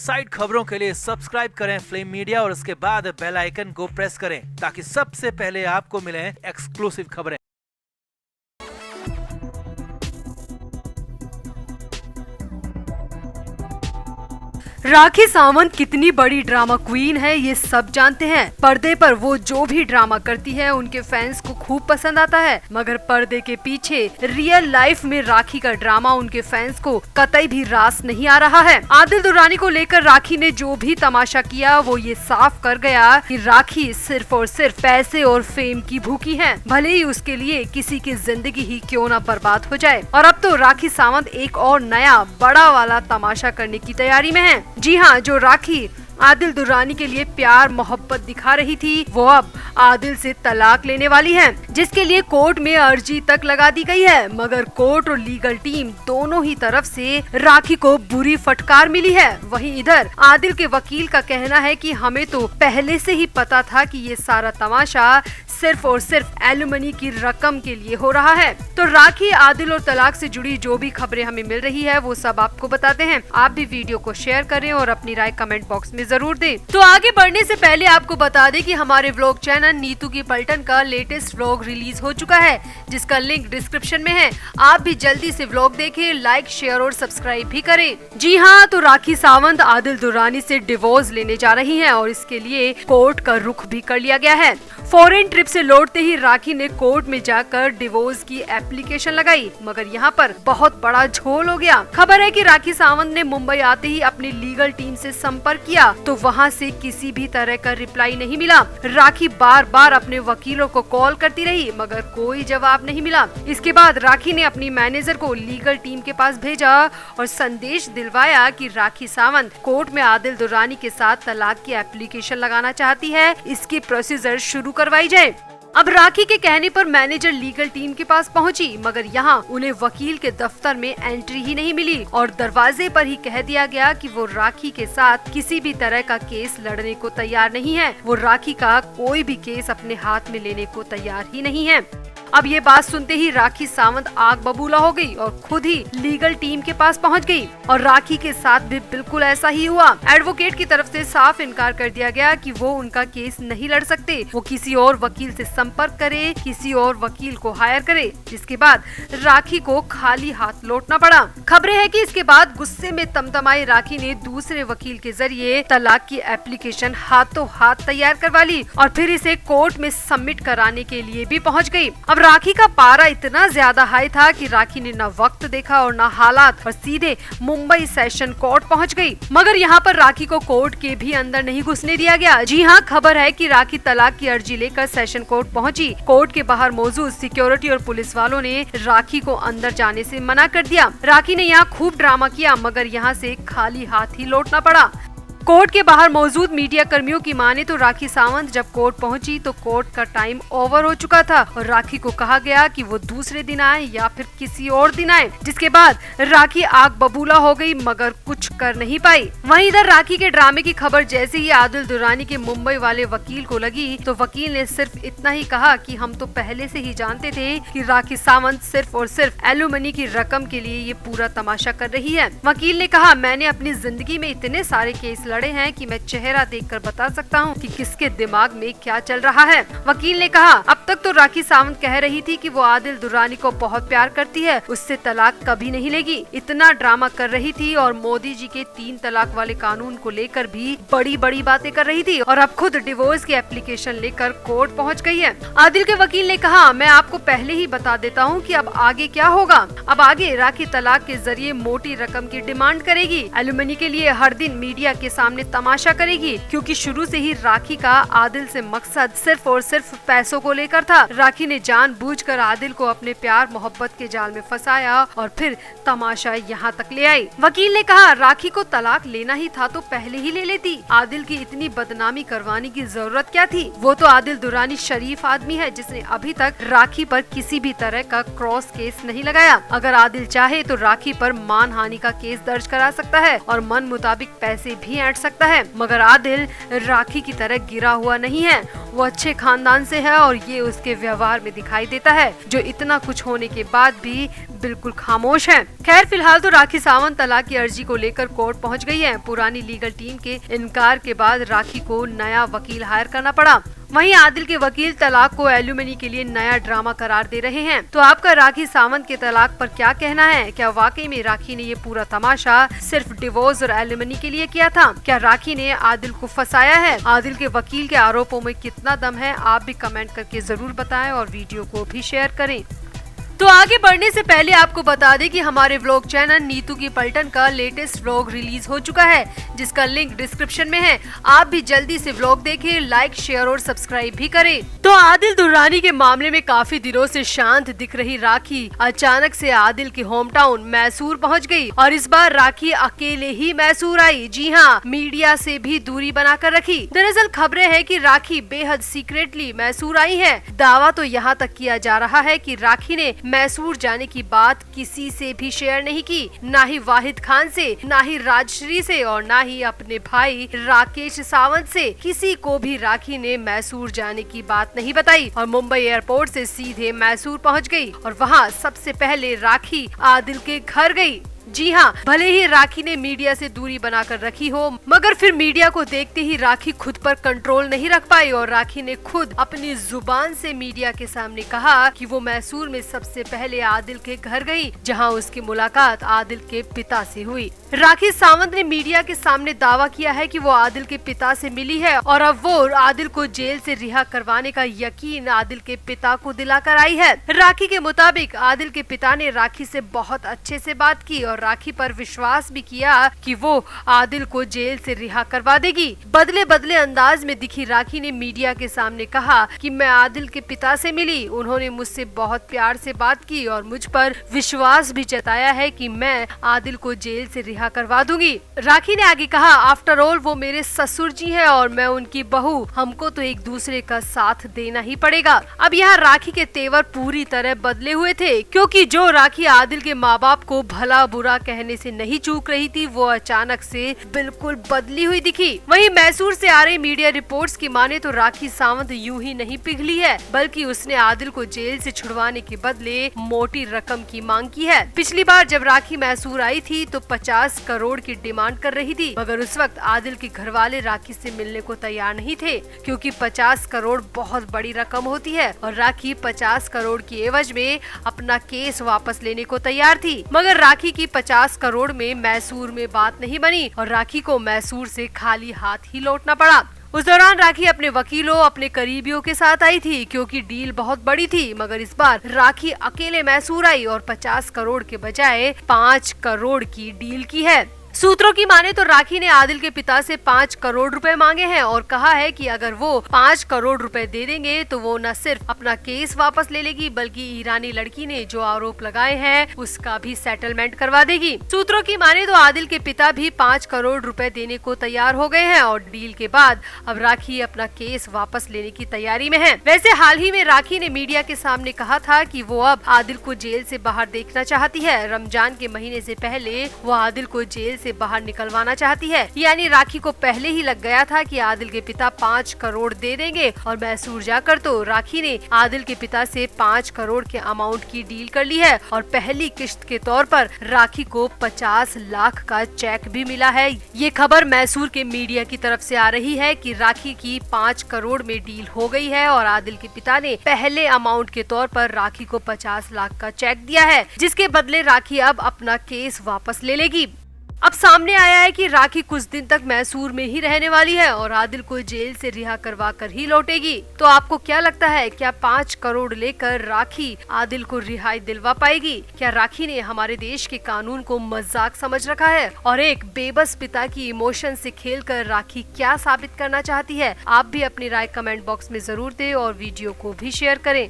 Side खबरों के लिए सब्सक्राइब करें फ्लेम मीडिया और उसके बाद बेल आइकन को प्रेस करें ताकि सबसे पहले आपको मिले एक्सक्लूसिव खबरें। राखी सावंत कितनी बड़ी ड्रामा क्वीन है ये सब जानते हैं। पर्दे पर वो जो भी ड्रामा करती है उनके फैंस को खूब पसंद आता है, मगर पर्दे के पीछे रियल लाइफ में राखी का ड्रामा उनके फैंस को कतई भी रास नहीं आ रहा है। आदिल दुर्रानी को लेकर राखी ने जो भी तमाशा किया वो ये साफ कर गया कि राखी सिर्फ और सिर्फ पैसे और फेम की भूखी है, भले ही उसके लिए किसी की जिंदगी ही क्यों न बर्बाद हो जाए। और अब तो राखी सावंत एक और नया बड़ा वाला तमाशा करने की तैयारी में है। जी हाँ, जो राखी आदिल दुर्रानी के लिए प्यार मोहब्बत दिखा रही थी वो अब आदिल से तलाक लेने वाली है, जिसके लिए कोर्ट में अर्जी तक लगा दी गई है। मगर कोर्ट और लीगल टीम दोनों ही तरफ से राखी को बुरी फटकार मिली है। वहीं इधर आदिल के वकील का कहना है कि हमें तो पहले से ही पता था कि ये सारा तमाशा सिर्फ और सिर्फ एलुमनी की रकम के लिए हो रहा है। तो राखी, आदिल और तलाक से जुड़ी जो भी खबरें हमें मिल रही है वो सब आपको बताते हैं। आप भी वीडियो को शेयर करें और अपनी राय कमेंट बॉक्स में जरूर दें। तो आगे बढ़ने से पहले आपको बता दें कि हमारे व्लॉग चैनल नीतू की पलटन का लेटेस्ट व्लॉग रिलीज हो चुका है, जिसका लिंक डिस्क्रिप्शन में है। आप भी जल्दी से व्लॉग देखें, लाइक शेयर और सब्सक्राइब भी करें। जी हाँ, तो राखी सावंत आदिल दुर्रानी से डिवोर्स लेने जा रही है और इसके लिए कोर्ट का रुख भी कर लिया गया है। फॉरेन ट्रिप से लौटते ही राखी ने कोर्ट में जाकर डिवोर्स की एप्लीकेशन लगाई, मगर यहाँ पर बहुत बड़ा झोल हो गया। खबर है कि राखी सावंत ने मुंबई आते ही अपनी लीगल टीम से संपर्क किया तो वहाँ से किसी भी तरह का रिप्लाई नहीं मिला। राखी बार बार अपने वकीलों को कॉल करती रही, मगर कोई जवाब नहीं मिला। इसके बाद राखी ने अपनी मैनेजर को लीगल टीम के पास भेजा और संदेश दिलवाया कि राखी सावंत कोर्ट में आदिल दुर्रानी के साथ तलाक की एप्लीकेशन लगाना चाहती है, इसकी प्रोसीजर शुरू करवाई जाए। अब राखी के कहने पर मैनेजर लीगल टीम के पास पहुंची, मगर यहाँ उन्हें वकील के दफ्तर में एंट्री ही नहीं मिली और दरवाजे पर ही कह दिया गया कि वो राखी के साथ किसी भी तरह का केस लड़ने को तैयार नहीं है। वो राखी का कोई भी केस अपने हाथ में लेने को तैयार ही नहीं है। अब ये बात सुनते ही राखी सावंत आग बबूला हो गई और खुद ही लीगल टीम के पास पहुंच गई और राखी के साथ भी बिल्कुल ऐसा ही हुआ। एडवोकेट की तरफ से साफ इनकार कर दिया गया कि वो उनका केस नहीं लड़ सकते, वो किसी और वकील से संपर्क करे, किसी और वकील को हायर करे, जिसके बाद राखी को खाली हाथ लौटना पड़ा। खबरें हैं कि इसके बाद गुस्से में तमतमाई राखी ने दूसरे वकील के जरिए तलाक की एप्लीकेशन हाथों हाथ तैयार करवा ली और फिर इसे कोर्ट में सबमिट कराने के लिए भी पहुँच गयी। अब राखी का पारा इतना ज्यादा हाई था कि राखी ने न वक्त देखा और न हालात और सीधे मुंबई सेशन कोर्ट पहुंच गई। मगर यहाँ पर राखी को कोर्ट के भी अंदर नहीं घुसने दिया गया। जी हाँ, खबर है कि राखी तलाक की अर्जी लेकर सेशन कोर्ट पहुंची। कोर्ट के बाहर मौजूद सिक्योरिटी और पुलिस वालों ने राखी को अंदर जाने से मना कर दिया। राखी ने यहाँ खूब ड्रामा किया, मगर यहाँ से खाली हाथ ही लौटना पड़ा। कोर्ट के बाहर मौजूद मीडिया कर्मियों की माने तो राखी सावंत जब कोर्ट पहुंची तो कोर्ट का टाइम ओवर हो चुका था और राखी को कहा गया कि वो दूसरे दिन आए या फिर किसी और दिन आए, जिसके बाद राखी आग बबूला हो गई, मगर कुछ कर नहीं पाई। वहीं इधर राखी के ड्रामे की खबर जैसे ही आदिल दुर्रानी के मुंबई वाले वकील को लगी तो वकील ने सिर्फ इतना ही कहा कि हम तो पहले से ही जानते थे कि राखी सावंत सिर्फ और सिर्फ एलुमनी की रकम के लिए ये पूरा तमाशा कर रही है। वकील ने कहा, मैंने अपनी जिंदगी में इतने सारे केस लड़े हैं कि मैं चेहरा देखकर बता सकता हूं कि किसके दिमाग में क्या चल रहा है। वकील ने कहा, अब तक तो राखी सावंत कह रही थी कि वो आदिल दुर्रानी को बहुत प्यार करती है, उससे तलाक कभी नहीं लेगी, इतना ड्रामा कर रही थी और मोदी जी के 3 तलाक वाले कानून को लेकर भी बड़ी बड़ी बातें कर रही थी और अब खुद डिवोर्स की एप्लीकेशन लेकर कोर्ट पहुँच गयी है। आदिल के वकील ने कहा, मैं आपको पहले ही बता देता हूँ कि अब आगे क्या होगा। अब आगे राखी तलाक के जरिए मोटी रकम की डिमांड करेगी, एलुमनी के लिए हर दिन मीडिया के सामने तमाशा करेगी, क्योंकि शुरू से ही राखी का आदिल से मकसद सिर्फ और सिर्फ पैसों को लेकर था। राखी ने जानबूझकर आदिल को अपने प्यार मोहब्बत के जाल में फंसाया और फिर तमाशा यहाँ तक ले आई। वकील ने कहा, राखी को तलाक लेना ही था तो पहले ही ले लेती, आदिल की इतनी बदनामी करवाने की जरूरत क्या थी। वो तो आदिल दुर्रानी शरीफ आदमी है जिसने अभी तक राखी पर किसी भी तरह का क्रॉस केस नहीं लगाया। अगर आदिल चाहे तो राखी पर मानहानि का केस दर्ज करा सकता है और मन मुताबिक पैसे भी अट सकता है, मगर आदिल राखी की तरह गिरा हुआ नहीं है। वो अच्छे खानदान से है और ये उसके व्यवहार में दिखाई देता है, जो इतना कुछ होने के बाद भी बिल्कुल खामोश है। खैर, फिलहाल तो राखी सावंत तलाक की अर्जी को लेकर कोर्ट पहुंच गई है। पुरानी लीगल टीम के इनकार के बाद राखी को नया वकील हायर करना पड़ा। वहीं आदिल के वकील तलाक को एल्यूमिनी के लिए नया ड्रामा करार दे रहे हैं। तो आपका राखी सावंत के तलाक पर क्या कहना है? क्या वाकई में राखी ने ये पूरा तमाशा सिर्फ डिवोर्स और एल्यूमिनी के लिए किया था? क्या राखी ने आदिल को फंसाया है? आदिल के वकील के आरोपों में कितना दम है? आप भी कमेंट करके जरूर बताएं और वीडियो को भी शेयर करें। तो आगे बढ़ने से पहले आपको बता दें कि हमारे व्लॉग चैनल नीतू की पलटन का लेटेस्ट व्लॉग रिलीज हो चुका है, जिसका लिंक डिस्क्रिप्शन में है। आप भी जल्दी से व्लॉग देखें, लाइक, शेयर और सब्सक्राइब भी करें। तो आदिल दुर्रानी के मामले में काफी दिनों से शांत दिख रही राखी अचानक से आदिल के होम टाउन मैसूर पहुँच गयी और इस बार राखी अकेले ही मैसूर आई। जी हाँ, मीडिया से भी दूरी बनाकर रखी। दरअसल खबरें है कि राखी बेहद सीक्रेटली मैसूर आई है। दावा तो यहाँ तक किया जा रहा है कि राखी ने मैसूर जाने की बात किसी से भी शेयर नहीं की, ना ही वाहिद खान से, ना ही राजश्री से और ना ही अपने भाई राकेश सावंत से। किसी को भी राखी ने मैसूर जाने की बात नहीं बताई और मुंबई एयरपोर्ट से सीधे मैसूर पहुंच गई और वहां सबसे पहले राखी आदिल के घर गई। जी हाँ, भले ही राखी ने मीडिया से दूरी बनाकर रखी हो, मगर फिर मीडिया को देखते ही राखी खुद पर कंट्रोल नहीं रख पाई और राखी ने खुद अपनी जुबान से मीडिया के सामने कहा कि वो मैसूर में सबसे पहले आदिल के घर गई, जहां उसकी मुलाकात आदिल के पिता से हुई। राखी सावंत ने मीडिया के सामने दावा किया है कि वो आदिल के पिता से मिली है और अब वो आदिल को जेल से रिहा करवाने का यकीन आदिल के पिता को दिलाकर आई है। राखी के मुताबिक आदिल के पिता ने राखी से बहुत अच्छे से बात की और राखी पर विश्वास भी किया कि वो आदिल को जेल से रिहा करवा देगी। बदले बदले अंदाज में दिखी राखी ने मीडिया के सामने कहा कि मैं आदिल के पिता से मिली, उन्होंने मुझसे बहुत प्यार से बात की और मुझ पर विश्वास भी जताया है कि मैं आदिल को जेल से रिहा करवा दूंगी। राखी ने आगे कहा, आफ्टर ऑल वो मेरे ससुर जी है और मैं उनकी बहू, हमको तो एक दूसरे का साथ देना ही पड़ेगा। अब यहाँ राखी के तेवर पूरी तरह बदले हुए थे, क्योंकि जो राखी आदिल के माँ बाप को भला बुरा कहने से नहीं चूक रही थी, वो अचानक से बिल्कुल बदली हुई दिखी। वहीं मैसूर से आ रही मीडिया रिपोर्ट्स की माने तो राखी सावंत यूं ही नहीं पिघली है, बल्कि उसने आदिल को जेल से छुड़वाने के बदले मोटी रकम की मांग की है। पिछली बार जब राखी मैसूर आई थी तो 50 करोड़ की डिमांड कर रही थी, मगर उस वक्त आदिल के घर वाले राखी से मिलने को तैयार नहीं थे, क्योंकि 50 करोड़ बहुत बड़ी रकम होती है और राखी 50 करोड़ की एवज में अपना केस वापस लेने को तैयार थी। मगर राखी की 50 करोड़ में मैसूर में बात नहीं बनी और राखी को मैसूर से खाली हाथ ही लौटना पड़ा। उस दौरान राखी अपने वकीलों, अपने करीबियों के साथ आई थी, क्योंकि डील बहुत बड़ी थी। मगर इस बार राखी अकेले मैसूर आई और 50 करोड़ के बजाय 5 करोड़ की डील की है। सूत्रों की माने तो राखी ने आदिल के पिता से 5 करोड़ रुपए मांगे हैं और कहा है कि अगर वो 5 करोड़ रुपए दे देंगे तो वो न सिर्फ अपना केस वापस ले लेगी, बल्कि ईरानी लड़की ने जो आरोप लगाए हैं उसका भी सेटलमेंट करवा देगी। सूत्रों की माने तो आदिल के पिता भी 5 करोड़ रुपए देने को तैयार हो गए हैं और डील के बाद अब राखी अपना केस वापस लेने की तैयारी में है। वैसे हाल ही में राखी ने मीडिया के सामने कहा था कि वो अब आदिल को जेल से बाहर देखना चाहती है। रमजान के महीने से पहले वो आदिल को जेल से बाहर निकलवाना चाहती है। यानी राखी को पहले ही लग गया था कि आदिल के पिता 5 करोड़ दे देंगे और मैसूर जाकर तो राखी ने आदिल के पिता से 5 करोड़ के अमाउंट की डील कर ली है और पहली किश्त के तौर पर राखी को 50 लाख का चेक भी मिला है। ये खबर मैसूर के मीडिया की तरफ से आ रही है कि राखी की 5 करोड़ में डील हो गई है और आदिल के पिता ने पहले अमाउंट के तौर पर राखी को 50 लाख का चेक दिया है, जिसके बदले राखी अब अपना केस वापस ले लेगी। अब सामने आया है कि राखी कुछ दिन तक मैसूर में ही रहने वाली है और आदिल को जेल से रिहा करवा कर ही लौटेगी। तो आपको क्या लगता है, क्या 5 करोड़ लेकर राखी आदिल को रिहाई दिलवा पाएगी? क्या राखी ने हमारे देश के कानून को मजाक समझ रखा है और एक बेबस पिता की इमोशन से खेलकर राखी क्या साबित करना चाहती है? आप भी अपनी राय कमेंट बॉक्स में जरूर दें और वीडियो को भी शेयर करें।